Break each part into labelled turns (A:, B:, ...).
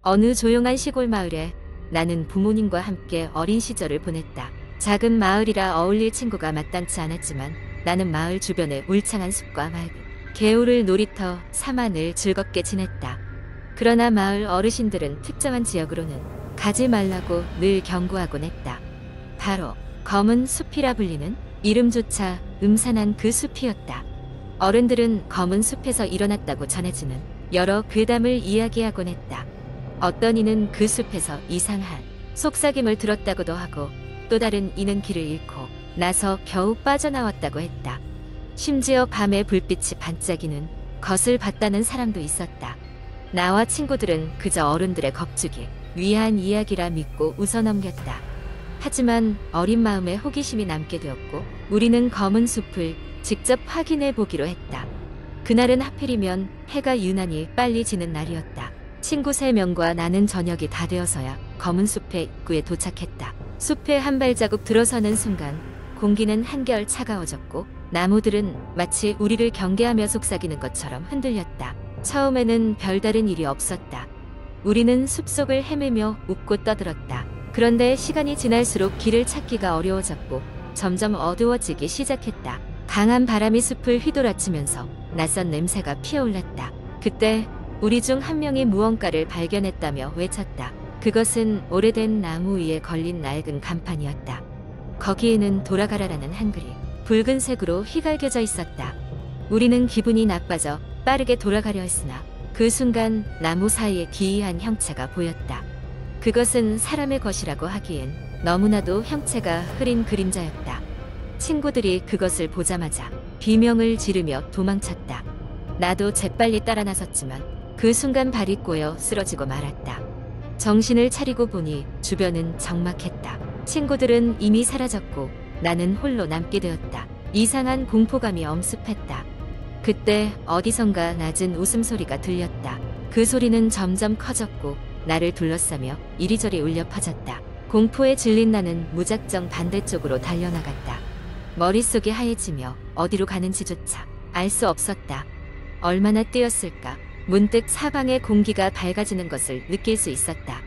A: 어느 조용한 시골 마을에 나는 부모님과 함께 어린 시절을 보냈다. 작은 마을이라 어울릴 친구가 마땅치 않았지만 나는 마을 주변의 울창한 숲과 맑은 개울을 놀이터, 사만을 즐겁게 지냈다. 그러나 마을 어르신들은 특정한 지역으로는 가지 말라고 늘 경고하곤 했다. 바로 검은 숲이라 불리는 이름조차 음산한 그 숲이었다. 어른들은 검은 숲에서 일어났다고 전해지는 여러 괴담을 이야기하곤 했다. 어떤 이는 그 숲에서 이상한 속삭임을 들었다고도 하고 또 다른 이는 길을 잃고 나서 겨우 빠져나왔다고 했다. 심지어 밤에 불빛이 반짝이는 것을 봤다는 사람도 있었다. 나와 친구들은 그저 어른들의 겁주기, 위한 이야기라 믿고 웃어넘겼다. 하지만 어린 마음에 호기심이 남게 되었고 우리는 검은 숲을 직접 확인해 보기로 했다. 그날은 하필이면 해가 유난히 빨리 지는 날이었다. 친구 3명과 나는 저녁이 다 되어서야 검은 숲의 입구에 도착했다. 숲에 한 발자국 들어서는 순간 공기는 한결 차가워졌고 나무들은 마치 우리를 경계하며 속삭이는 것처럼 흔들렸다. 처음에는 별다른 일이 없었다. 우리는 숲속을 헤매며 웃고 떠들었다. 그런데 시간이 지날수록 길을 찾기가 어려워졌고 점점 어두워지기 시작했다. 강한 바람이 숲을 휘몰아치면서 낯선 냄새가 피어올랐다. 그때 우리 중 한 명이 무언가를 발견했다며 외쳤다. 그것은 오래된 나무 위에 걸린 낡은 간판이었다. 거기에는 돌아가라라는 한글이 붉은색으로 휘갈겨져 있었다. 우리는 기분이 나빠져 빠르게 돌아가려 했으나 그 순간 나무 사이에 기이한 형체가 보였다. 그것은 사람의 것이라고 하기엔 너무나도 형체가 흐린 그림자였다. 친구들이 그것을 보자마자 비명을 지르며 도망쳤다. 나도 재빨리 따라 나섰지만 그 순간 발이 꼬여 쓰러지고 말았다. 정신을 차리고 보니 주변은 적막했다. 친구들은 이미 사라졌고 나는 홀로 남게 되었다. 이상한 공포감이 엄습했다. 그때 어디선가 낮은 웃음소리가 들렸다. 그 소리는 점점 커졌고 나를 둘러싸며 이리저리 울려 퍼졌다. 공포에 질린 나는 무작정 반대쪽으로 달려나갔다. 머릿속이 하얘지며 어디로 가는지조차 알 수 없었다. 얼마나 뛰었을까. 문득 사방의 공기가 밝아지는 것을 느낄 수 있었다.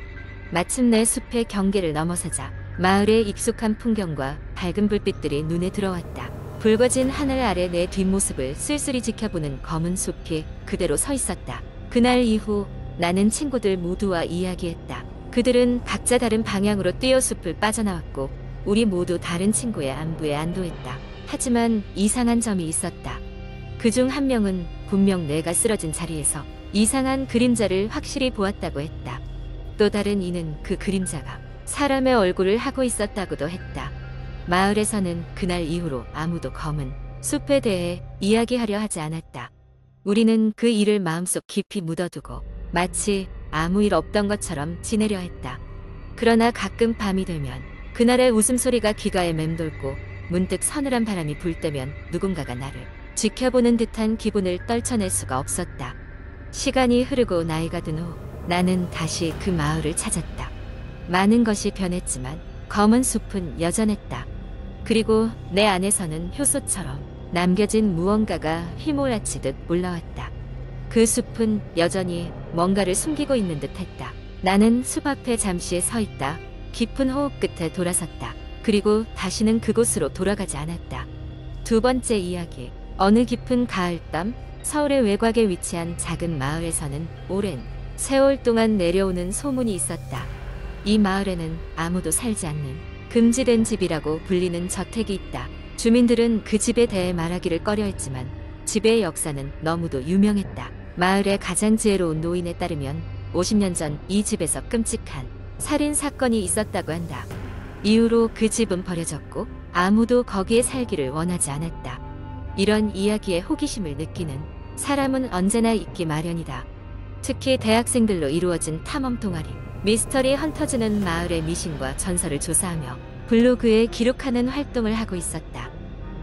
A: 마침내 숲의 경계를 넘어서자 마을의 익숙한 풍경과 밝은 불빛들이 눈에 들어왔다. 붉어진 하늘 아래 내 뒷모습을 쓸쓸히 지켜보는 검은 숲이 그대로 서 있었다. 그날 이후 나는 친구들 모두와 이야기했다. 그들은 각자 다른 방향으로 뛰어 숲을 빠져나왔고 우리 모두 다른 친구의 안부에 안도했다. 하지만 이상한 점이 있었다. 그중 한 명은 분명 내가 쓰러진 자리에서 이상한 그림자를 확실히 보았다고 했다. 또 다른 이는 그 그림자가 사람의 얼굴을 하고 있었다고도 했다. 마을에서는 그날 이후로 아무도 검은 숲에 대해 이야기하려 하지 않았다. 우리는 그 일을 마음속 깊이 묻어두고 마치 아무 일 없던 것처럼 지내려 했다. 그러나 가끔 밤이 되면 그날의 웃음소리가 귀가에 맴돌고 문득 서늘한 바람이 불 때면 누군가가 나를 지켜보는 듯한 기분을 떨쳐낼 수가 없었다. 시간이 흐르고 나이가 든 후 나는 다시 그 마을을 찾았다. 많은 것이 변했지만 검은 숲은 여전했다. 그리고 내 안에서는 효소처럼 남겨진 무언가가 휘몰아치듯 올라왔다. 그 숲은 여전히 뭔가를 숨기고 있는 듯 했다. 나는 숲 앞에 잠시 서 있다. 깊은 호흡 끝에 돌아섰다. 그리고 다시는 그곳으로 돌아가지 않았다. 두 번째 이야기. 어느 깊은 가을밤 서울의 외곽에 위치한 작은 마을에서는 오랜 세월 동안 내려오는 소문이 있었다. 이 마을에는 아무도 살지 않는 금지된 집이라고 불리는 저택이 있다. 주민들은 그 집에 대해 말하기를 꺼려했지만 집의 역사는 너무도 유명했다. 마을의 가장 지혜로운 노인에 따르면 50년 전 이 집에서 끔찍한 살인 사건이 있었다고 한다. 이후로 그 집은 버려졌고 아무도 거기에 살기를 원하지 않았다. 이런 이야기에 호기심을 느끼는 사람은 언제나 있기 마련이다. 특히 대학생들로 이루어진 탐험 동아리 미스터리 헌터즈는 마을의 미신과 전설을 조사하며 블로그에 기록하는 활동을 하고 있었다.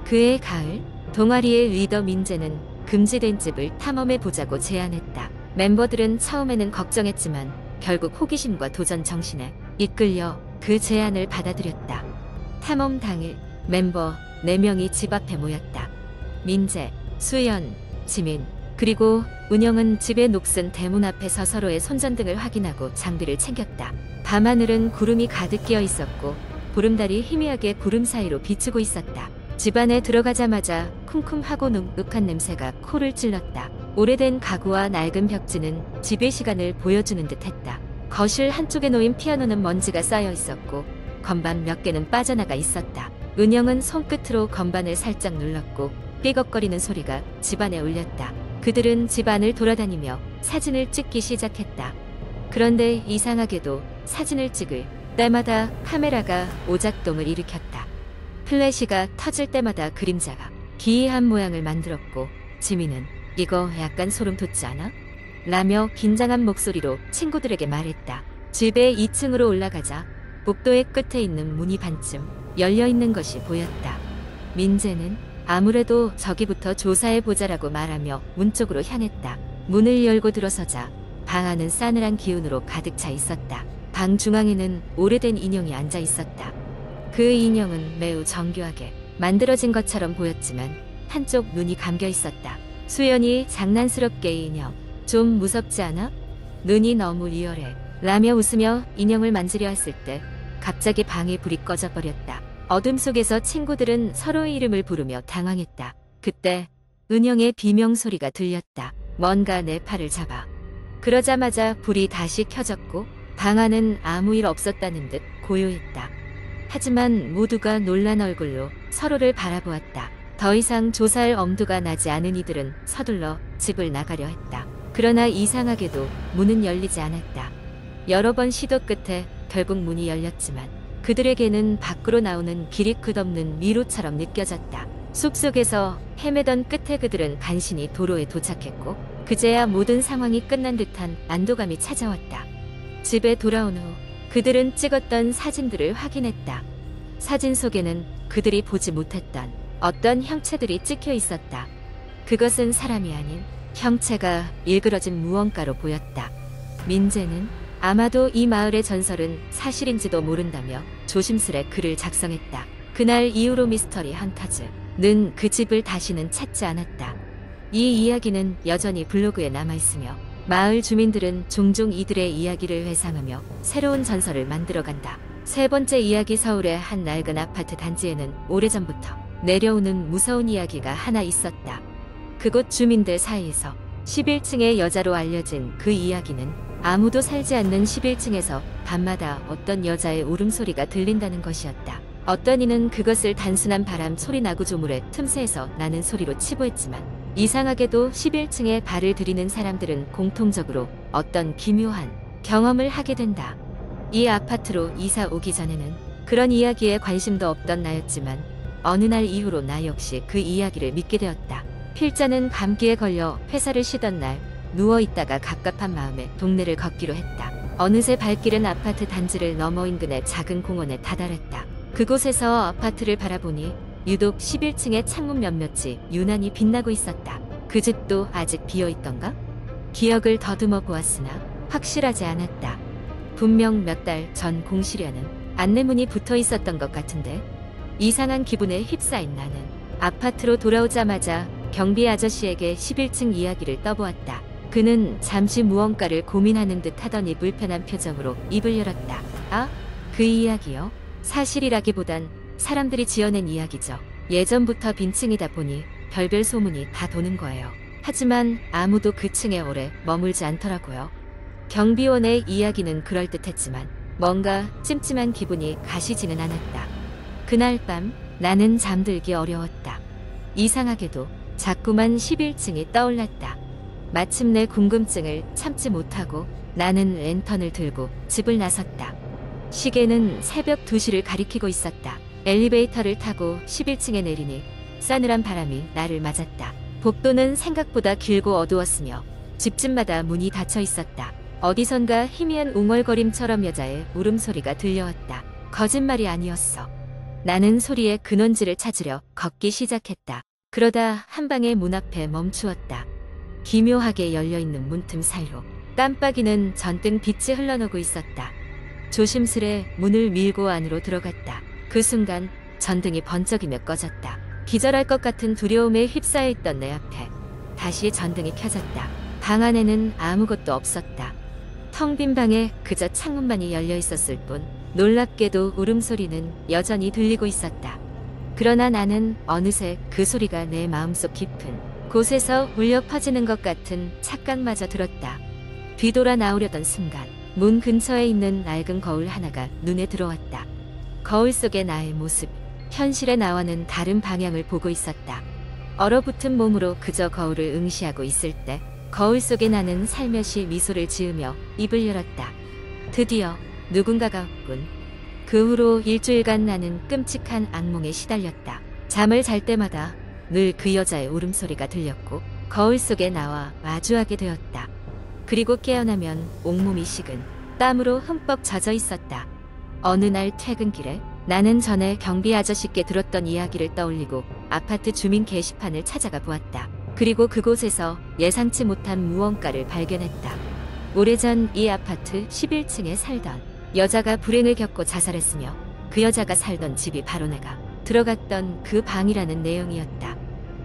A: 그해 가을 동아리의 리더 민재는 금지된 집을 탐험해 보자고 제안했다. 멤버들은 처음에는 걱정했지만 결국 호기심과 도전 정신에 이끌려 그 제안을 받아들였다. 탐험 당일 멤버 4명이 집 앞에 모였다. 민재, 수연, 지민, 그리고 은영은 집의 녹슨 대문 앞에서 서로의 손전등을 확인하고 장비를 챙겼다. 밤하늘은 구름이 가득 끼어 있었고 보름달이 희미하게 구름 사이로 비추고 있었다. 집 안에 들어가자마자 쿰쿰하고 눅눅한 냄새가 코를 찔렀다. 오래된 가구와 낡은 벽지는 집의 시간을 보여주는 듯했다. 거실 한쪽에 놓인 피아노는 먼지가 쌓여 있었고 건반 몇 개는 빠져나가 있었다. 은영은 손끝으로 건반을 살짝 눌렀고 삐걱거리는 소리가 집안에 울렸다. 그들은 집안을 돌아다니며 사진을 찍기 시작했다. 그런데 이상하게도 사진을 찍을 때마다 카메라가 오작동을 일으켰다. 플래시가 터질 때마다 그림자가 기이한 모양을 만들었고 지민은 이거 약간 소름 돋지 않아? 라며 긴장한 목소리로 친구들에게 말했다. 집의 2층으로 올라가자 복도의 끝에 있는 문이 반쯤 열려있는 것이 보였다. 민재는 아무래도 저기부터 조사해보자라고 말하며 문 쪽으로 향했다. 문을 열고 들어서자 방 안은 싸늘한 기운으로 가득 차 있었다. 방 중앙에는 오래된 인형이 앉아 있었다. 그 인형은 매우 정교하게 만들어진 것처럼 보였지만 한쪽 눈이 감겨 있었다. 수연이 장난스럽게 인형, 좀 무섭지 않아? 눈이 너무 리얼해. 라며 웃으며 인형을 만지려 했을 때 갑자기 방에 불이 꺼져버렸다. 어둠 속에서 친구들은 서로의 이름을 부르며 당황했다. 그때 은영의 비명소리가 들렸다. 뭔가 내 팔을 잡아. 그러자마자 불이 다시 켜졌고 방 안은 아무 일 없었다는 듯 고요했다. 하지만 모두가 놀란 얼굴로 서로를 바라보았다. 더 이상 조사할 엄두가 나지 않은 이들은 서둘러 집을 나가려 했다. 그러나 이상하게도 문은 열리지 않았다. 여러 번 시도 끝에 결국 문이 열렸지만 그들에게는 밖으로 나오는 길이 끝없는 미로처럼 느껴졌다. 숲속에서 헤매던 끝에 그들은 간신히 도로에 도착했고 그제야 모든 상황이 끝난 듯한 안도감이 찾아왔다. 집에 돌아온 후 그들은 찍었던 사진들을 확인했다. 사진 속에는 그들이 보지 못했던 어떤 형체들이 찍혀 있었다. 그것은 사람이 아닌 형체가 일그러진 무언가로 보였다. 민재는 아마도 이 마을의 전설은 사실인지도 모른다며 조심스레 글을 작성했다. 그날 이후로 미스터리 헌터즈는 그 집을 다시는 찾지 않았다. 이 이야기는 여전히 블로그에 남아있으며 마을 주민들은 종종 이들의 이야기를 회상하며 새로운 전설을 만들어간다. 세 번째 이야기. 서울의 한 낡은 아파트 단지에는 오래전부터 내려오는 무서운 이야기가 하나 있었다. 그곳 주민들 사이에서 11층의 여자로 알려진 그 이야기는 아무도 살지 않는 11층에서 밤마다 어떤 여자의 울음소리가 들린다는 것이었다. 어떤 이는 그것을 단순한 바람 소리 나고 조물의 틈새에서 나는 소리로 치부했지만 이상하게도 11층에 발을 들이는 사람들은 공통적으로 어떤 기묘한 경험을 하게 된다. 이 아파트로 이사 오기 전에는 그런 이야기에 관심도 없던 나였지만 어느 날 이후로 나 역시 그 이야기를 믿게 되었다. 필자는 감기에 걸려 회사를 쉬던 날 누워있다가 갑갑한 마음에 동네를 걷기로 했다. 어느새 발길은 아파트 단지를 넘어 인근의 작은 공원에 다다랐다. 그곳에서 아파트를 바라보니 유독 11층의 창문 몇몇이 유난히 빛나고 있었다. 그 집도 아직 비어있던가? 기억을 더듬어 보았으나 확실하지 않았다. 분명 몇 달 전 공실에는 안내문이 붙어 있었던 것 같은데 이상한 기분에 휩싸인 나는 아파트로 돌아오자마자 경비 아저씨에게 11층 이야기를 떠보았다. 그는 잠시 무언가를 고민하는 듯 하더니 불편한 표정으로 입을 열었다. 아, 그 이야기요? 사실이라기보단 사람들이 지어낸 이야기죠. 예전부터 빈층이다 보니 별별 소문이 다 도는 거예요. 하지만 아무도 그 층에 오래 머물지 않더라고요. 경비원의 이야기는 그럴듯했지만 뭔가 찜찜한 기분이 가시지는 않았다. 그날 밤 나는 잠들기 어려웠다. 이상하게도 자꾸만 11층이 떠올랐다. 마침내 궁금증을 참지 못하고 나는 랜턴을 들고 집을 나섰다. 시계는 새벽 2시를 가리키고 있었다. 엘리베이터를 타고 11층에 내리니 싸늘한 바람이 나를 맞았다. 복도는 생각보다 길고 어두웠으며 집집마다 문이 닫혀 있었다. 어디선가 희미한 웅얼거림처럼 여자의 울음소리가 들려왔다. 거짓말이 아니었어. 나는 소리의 근원지를 찾으려 걷기 시작했다. 그러다 한방의 문 앞에 멈추었다. 기묘하게 열려있는 문틈 사이로 깜빡이는 전등 빛이 흘러나오고 있었다. 조심스레 문을 밀고 안으로 들어갔다. 그 순간 전등이 번쩍이며 꺼졌다. 기절할 것 같은 두려움에 휩싸여 있던 내 앞에 다시 전등이 켜졌다. 방 안에는 아무것도 없었다. 텅 빈 방에 그저 창문만이 열려 있었을 뿐 놀랍게도 울음소리는 여전히 들리고 있었다. 그러나 나는 어느새 그 소리가 내 마음속 깊은 곳에서 울려 퍼지는 것 같은 착각마저 들었다. 뒤돌아 나오려던 순간 문 근처에 있는 낡은 거울 하나가 눈에 들어왔다. 거울 속의 나의 모습, 현실의 나와는 다른 방향을 보고 있었다. 얼어붙은 몸으로 그저 거울을 응시하고 있을 때 거울 속의 나는 살며시 미소를 지으며 입을 열었다. 드디어 누군가가 왔군. 그 후로 일주일간 나는 끔찍한 악몽에 시달렸다. 잠을 잘 때마다 늘 그 여자의 울음소리가 들렸고 거울 속의 나와 마주하게 되었다. 그리고 깨어나면 온몸이 식은 땀으로 흠뻑 젖어 있었다. 어느 날 퇴근길에 나는 전에 경비 아저씨께 들었던 이야기를 떠올리고 아파트 주민 게시판을 찾아가 보았다. 그리고 그곳에서 예상치 못한 무언가를 발견했다. 오래전 이 아파트 11층에 살던 여자가 불행을 겪고 자살했으며 그 여자가 살던 집이 바로 내가 들어갔던 그 방이라는 내용이었다.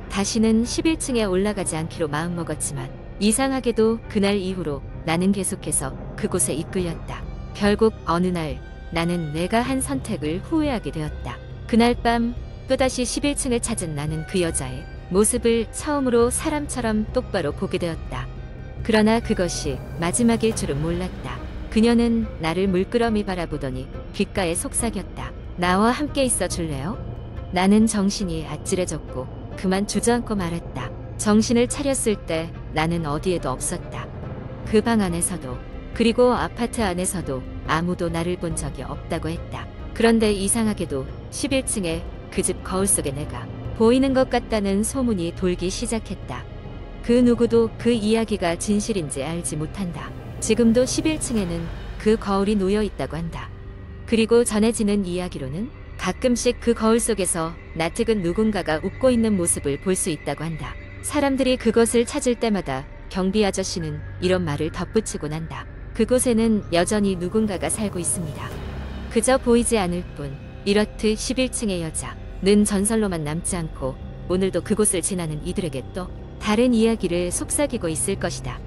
A: 다시는 11층에 올라가지 않기로 마음먹었지만 이상하게도 그날 이후로 나는 계속해서 그곳에 이끌렸다. 결국 어느 날 나는 내가 한 선택을 후회하게 되었다. 그날 밤 또다시 11층을 찾은 나는 그 여자의 모습을 처음으로 사람처럼 똑바로 보게 되었다. 그러나 그것이 마지막일 줄은 몰랐다. 그녀는 나를 물끄러미 바라보더니 귓가에 속삭였다. 나와 함께 있어 줄래요? 나는 정신이 아찔해졌고 그만 주저앉고 말았다. 정신을 차렸을 때 나는 어디에도 없었다. 그 방 안에서도 그리고 아파트 안에서도 아무도 나를 본 적이 없다고 했다. 그런데 이상하게도 11층에 그 집 거울 속에 내가 보이는 것 같다는 소문이 돌기 시작했다. 그 누구도 그 이야기가 진실인지 알지 못한다. 지금도 11층에는 그 거울이 놓여 있다고 한다. 그리고 전해지는 이야기로는 가끔씩 그 거울 속에서 낯익은 누군가가 웃고 있는 모습을 볼 수 있다고 한다. 사람들이 그것을 찾을 때마다 경비 아저씨는 이런 말을 덧붙이곤 한다. 그곳에는 여전히 누군가가 살고 있습니다. 그저 보이지 않을 뿐 이렇듯 11층의 여자는 전설로만 남지 않고 오늘도 그곳을 지나는 이들에게 또 다른 이야기를 속삭이고 있을 것이다.